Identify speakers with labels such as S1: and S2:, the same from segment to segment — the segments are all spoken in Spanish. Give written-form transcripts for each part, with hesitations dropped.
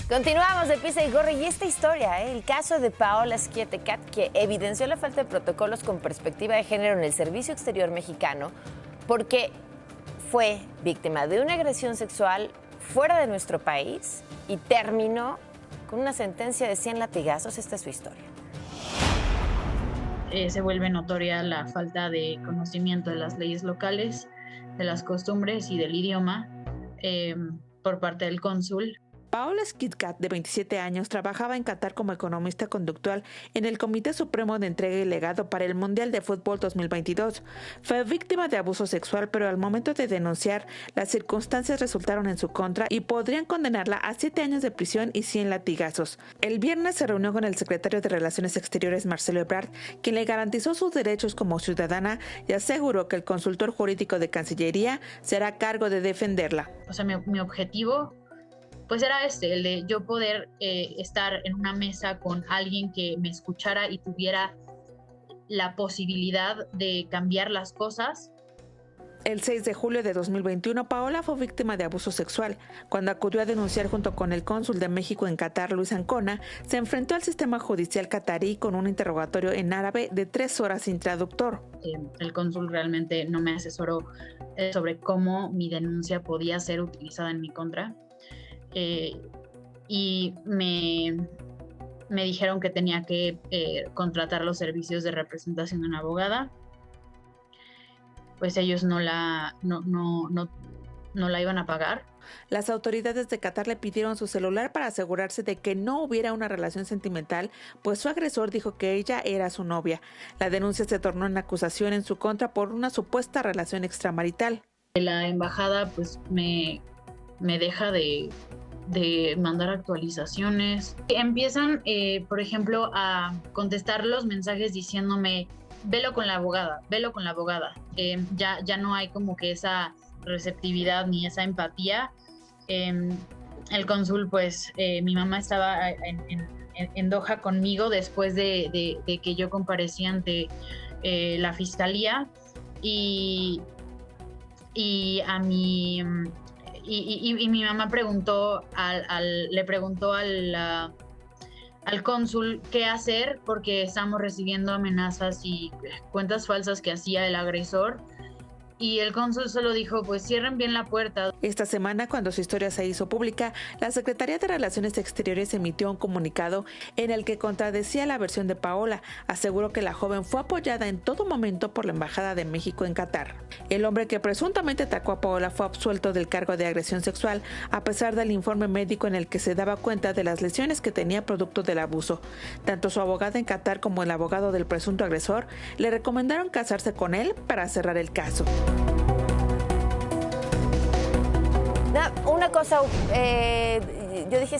S1: Continuamos de Pisa y Gorra y esta historia, el caso de Paola Schiatecat, que evidenció la falta de protocolos con perspectiva de género en el Servicio Exterior mexicano porque fue víctima de una agresión sexual fuera de nuestro país y terminó con una sentencia de 100 latigazos. Esta es su historia.
S2: Se vuelve notoria la falta de conocimiento de las leyes locales, de las costumbres y del idioma por parte del cónsul.
S3: Paola Schiatecat, de 27 años, trabajaba en Qatar como economista conductual en el Comité Supremo de Entrega y Legado para el Mundial de Fútbol 2022. Fue víctima de abuso sexual, pero al momento de denunciar, las circunstancias resultaron en su contra y podrían condenarla a 7 años de prisión y 100 latigazos. El viernes se reunió con el secretario de Relaciones Exteriores, Marcelo Ebrard, quien le garantizó sus derechos como ciudadana y aseguró que el consultor jurídico de Cancillería será a cargo de defenderla.
S2: O sea, mi objetivo pues era el de yo poder estar en una mesa con alguien que me escuchara y tuviera la posibilidad de cambiar las cosas.
S3: El 6 de julio de 2021, Paola fue víctima de abuso sexual. Cuando acudió a denunciar junto con el cónsul de México en Qatar, Luis Ancona, se enfrentó al sistema judicial catarí con un interrogatorio en árabe de 3 horas sin traductor.
S2: El cónsul realmente no me asesoró sobre cómo mi denuncia podía ser utilizada en mi contra. Y me dijeron que tenía que contratar los servicios de representación de una abogada. Pues ellos no la iban a pagar.
S3: Las autoridades de Qatar le pidieron su celular para asegurarse de que no hubiera una relación sentimental, pues su agresor dijo que ella era su novia. La denuncia se tornó en acusación en su contra por una supuesta relación extramarital.
S2: La embajada pues me deja de mandar actualizaciones. Empiezan, por ejemplo, a contestar los mensajes diciéndome, velo con la abogada. Ya no hay como que esa receptividad ni esa empatía. El cónsul, pues, mi mamá estaba en Doha conmigo después de que yo comparecí ante la fiscalía y a mi... Y mi mamá le preguntó al cónsul qué hacer porque estamos recibiendo amenazas y cuentas falsas que hacía el agresor. Y el cónsul solo dijo, pues cierren bien la puerta.
S3: Esta semana, cuando su historia se hizo pública, la Secretaría de Relaciones Exteriores emitió un comunicado en el que contradecía la versión de Paola. Aseguró que la joven fue apoyada en todo momento por la Embajada de México en Qatar. El hombre que presuntamente atacó a Paola fue absuelto del cargo de agresión sexual, a pesar del informe médico en el que se daba cuenta de las lesiones que tenía producto del abuso. Tanto su abogada en Qatar como el abogado del presunto agresor le recomendaron casarse con él para cerrar el caso.
S1: Una cosa, yo dije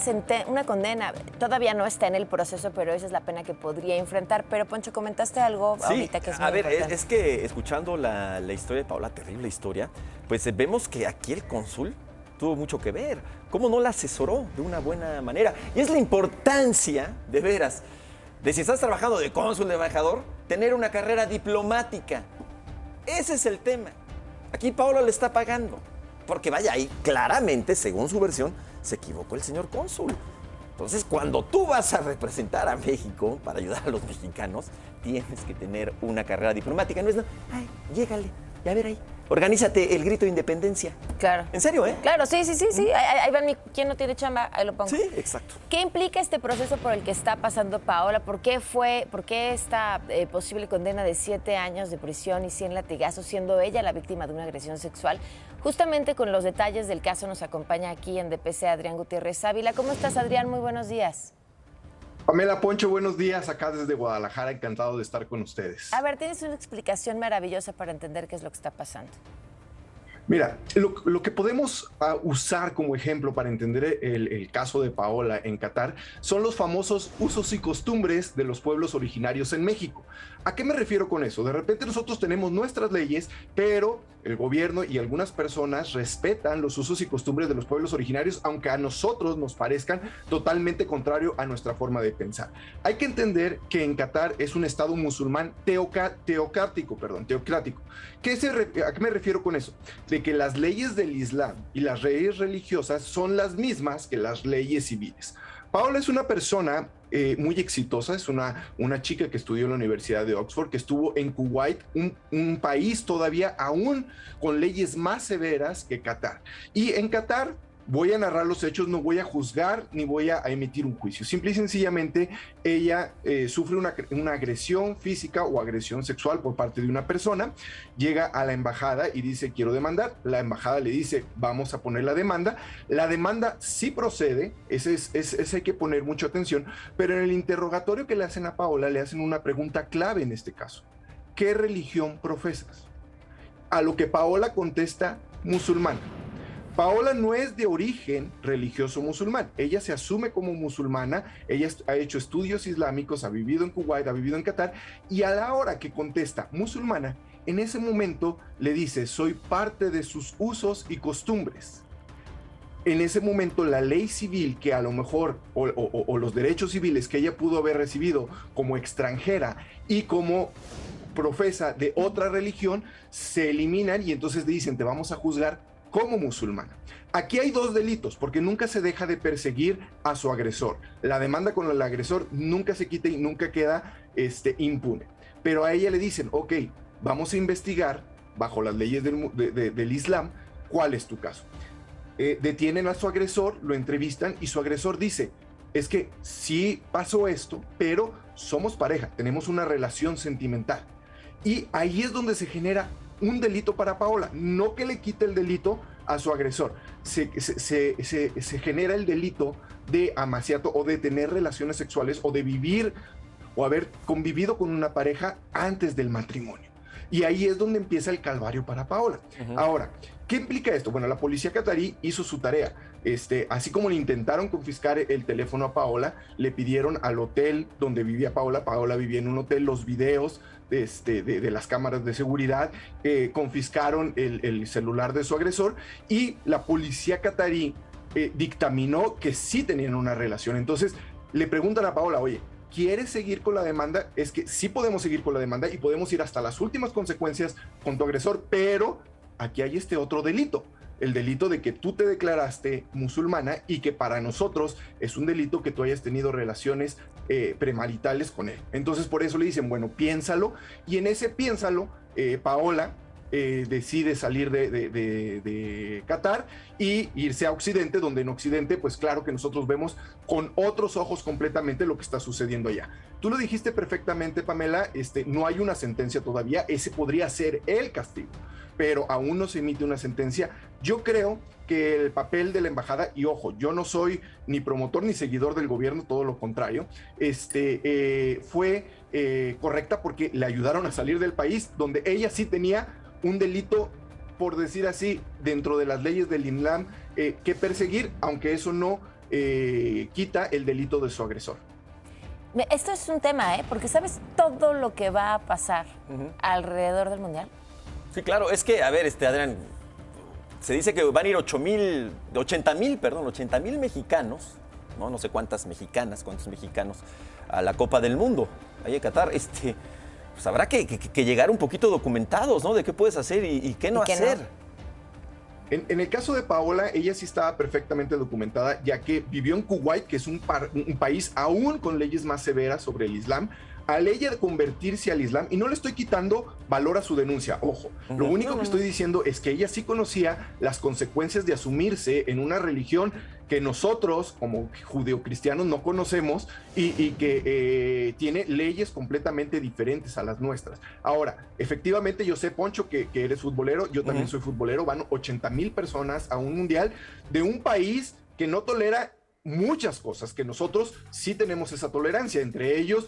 S1: una condena, todavía no está en el proceso, pero esa es la pena que podría enfrentar. Pero Poncho, comentaste algo ahorita que es muy importante.
S4: Es que escuchando la historia de Paola, terrible historia, pues vemos que aquí el cónsul tuvo mucho que ver. ¿Cómo no la asesoró de una buena manera? Y es la importancia, de veras, de si estás trabajando de cónsul, de embajador, tener una carrera diplomática. Ese es el tema. Aquí Paola le está pagando. Porque vaya, ahí claramente, según su versión, se equivocó el señor cónsul. Entonces, cuando tú vas a representar a México para ayudar a los mexicanos, tienes que tener una carrera diplomática. No es, ay, llégale, y a ver ahí, organízate el grito de independencia.
S1: Claro.
S4: ¿En serio,
S1: Claro, sí. Ahí va ¿quién no tiene chamba? Ahí lo pongo.
S4: Sí, exacto.
S1: ¿Qué implica este proceso por el que está pasando Paola? ¿Por qué esta posible condena de 7 años de prisión y 100 latigazos, siendo ella la víctima de una agresión sexual? Justamente con los detalles del caso nos acompaña aquí en DPC Adrián Gutiérrez Ávila. ¿Cómo estás, Adrián? Muy buenos días.
S5: Pamela, Poncho, buenos días. Acá desde Guadalajara, encantado de estar con ustedes.
S1: A ver, tienes una explicación maravillosa para entender qué es lo que está pasando.
S5: Mira, lo que podemos usar como ejemplo para entender el caso de Paola en Qatar son los famosos usos y costumbres de los pueblos originarios en México. ¿A qué me refiero con eso? De repente nosotros tenemos nuestras leyes, pero el gobierno y algunas personas respetan los usos y costumbres de los pueblos originarios, aunque a nosotros nos parezcan totalmente contrario a nuestra forma de pensar. Hay que entender que en Qatar es un estado musulmán teocrático. ¿A qué me refiero con eso? De que las leyes del Islam y las leyes religiosas son las mismas que las leyes civiles. Paola es una persona muy exitosa, es una chica que estudió en la Universidad de Oxford, que estuvo en Kuwait, un país todavía aún con leyes más severas que Qatar. Y en Qatar voy a narrar los hechos, no voy a juzgar ni voy a emitir un juicio. Simple y sencillamente ella sufre una agresión física o agresión sexual por parte de una persona, llega a la embajada y dice quiero demandar, la embajada le dice vamos a poner la demanda sí procede, ese hay que poner mucha atención, pero en el interrogatorio que le hacen a Paola le hacen una pregunta clave en este caso: ¿qué religión profesas? A lo que Paola contesta: musulmana. Paola no es de origen religioso musulmán, ella se asume como musulmana, ella ha hecho estudios islámicos, ha vivido en Kuwait, ha vivido en Qatar, y a la hora que contesta musulmana, en ese momento le dice soy parte de sus usos y costumbres. En ese momento la ley civil que a lo mejor, o los derechos civiles que ella pudo haber recibido como extranjera y como profesa de otra religión, se eliminan y entonces le dicen te vamos a juzgar como musulmana. Aquí hay dos delitos, porque nunca se deja de perseguir a su agresor. La demanda con el agresor nunca se quita y nunca queda impune. Pero a ella le dicen, ok, vamos a investigar bajo las leyes del Islam cuál es tu caso. Detienen a su agresor, lo entrevistan y su agresor dice, es que sí pasó esto, pero somos pareja, tenemos una relación sentimental. Y ahí es donde se genera un delito para Paola, no que le quite el delito a su agresor, se genera el delito de amaciato o de tener relaciones sexuales o de vivir o haber convivido con una pareja antes del matrimonio. Y ahí es donde empieza el calvario para Paola. Ahora, ¿qué implica esto? Bueno, la policía catarí hizo su tarea. Así como le intentaron confiscar el teléfono a Paola, le pidieron al hotel donde vivía Paola vivía en un hotel, los videos de las cámaras de seguridad, confiscaron el celular de su agresor y la policía catarí dictaminó que sí tenían una relación. Entonces le preguntan a Paola, oye, ¿quieres seguir con la demanda? Es que sí podemos seguir con la demanda y podemos ir hasta las últimas consecuencias con tu agresor, pero aquí hay otro delito, el delito de que tú te declaraste musulmana y que para nosotros es un delito que tú hayas tenido relaciones premaritales con él. Entonces por eso le dicen, bueno, piénsalo, y en ese piénsalo, Paola decide salir de Qatar y irse a Occidente, donde en Occidente, pues claro que nosotros vemos con otros ojos completamente lo que está sucediendo allá. Tú lo dijiste perfectamente, Pamela, no hay una sentencia todavía, ese podría ser el castigo, pero aún no se emite una sentencia. Yo creo que el papel de la embajada, y ojo, yo no soy ni promotor ni seguidor del gobierno, todo lo contrario, fue correcta porque le ayudaron a salir del país, donde ella sí tenía un delito, por decir así, dentro de las leyes del Islam que perseguir, aunque eso no quita el delito de su agresor.
S1: Esto es un tema, porque ¿sabes todo lo que va a pasar alrededor del Mundial?
S4: Sí, claro, es que, a ver, Adrián, se dice que van a ir 80,000 mexicanos, no sé cuántas mexicanas, cuántos mexicanos, a la Copa del Mundo, ahí en Qatar. Pues habrá que llegar un poquito documentados, ¿no? De qué puedes hacer y qué no hacer.
S5: No. En el caso de Paola, ella sí estaba perfectamente documentada, ya que vivió en Kuwait, que es un país aún con leyes más severas sobre el Islam. Al ella convertirse al Islam, y no le estoy quitando valor a su denuncia, ojo, lo único que estoy diciendo es que ella sí conocía las consecuencias de asumirse en una religión que nosotros como judeocristianos no conocemos y que tiene leyes completamente diferentes a las nuestras. Ahora, efectivamente yo sé, Poncho, que eres futbolero, yo también soy futbolero, van 80,000 personas a un mundial de un país que no tolera muchas cosas, que nosotros sí tenemos esa tolerancia, entre ellos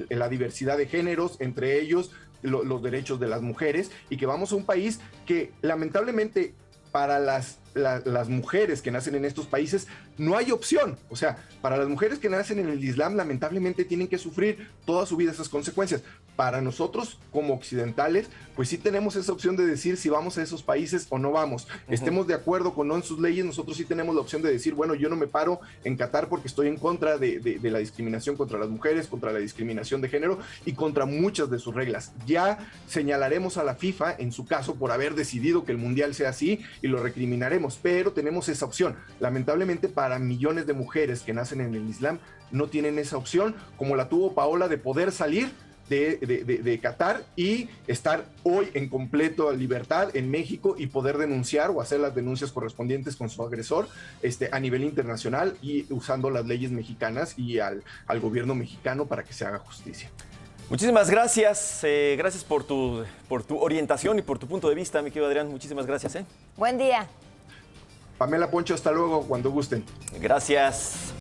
S5: la diversidad de géneros, entre ellos los derechos de las mujeres, y que vamos a un país que lamentablemente para las las mujeres que nacen en estos países, no hay opción. O sea, para las mujeres que nacen en el Islam, lamentablemente tienen que sufrir toda su vida esas consecuencias. Para nosotros, como occidentales, pues sí tenemos esa opción de decir si vamos a esos países o no vamos. Estemos de acuerdo con no en sus leyes, nosotros sí tenemos la opción de decir, bueno, yo no me paro en Qatar porque estoy en contra de la discriminación contra las mujeres, contra la discriminación de género y contra muchas de sus reglas. Ya señalaremos a la FIFA, en su caso, por haber decidido que el Mundial sea así y lo recriminaremos, pero tenemos esa opción. Lamentablemente, para millones de mujeres que nacen en el Islam, no tienen esa opción, como la tuvo Paola, de poder salir de Qatar y estar hoy en completa libertad en México y poder denunciar o hacer las denuncias correspondientes con su agresor a nivel internacional y usando las leyes mexicanas y al gobierno mexicano para que se haga justicia.
S4: Muchísimas gracias. Gracias por tu orientación y por tu punto de vista, mi querido Adrián. Muchísimas gracias.
S1: Buen día.
S5: Pamela Poncho, hasta luego, cuando gusten.
S4: Gracias.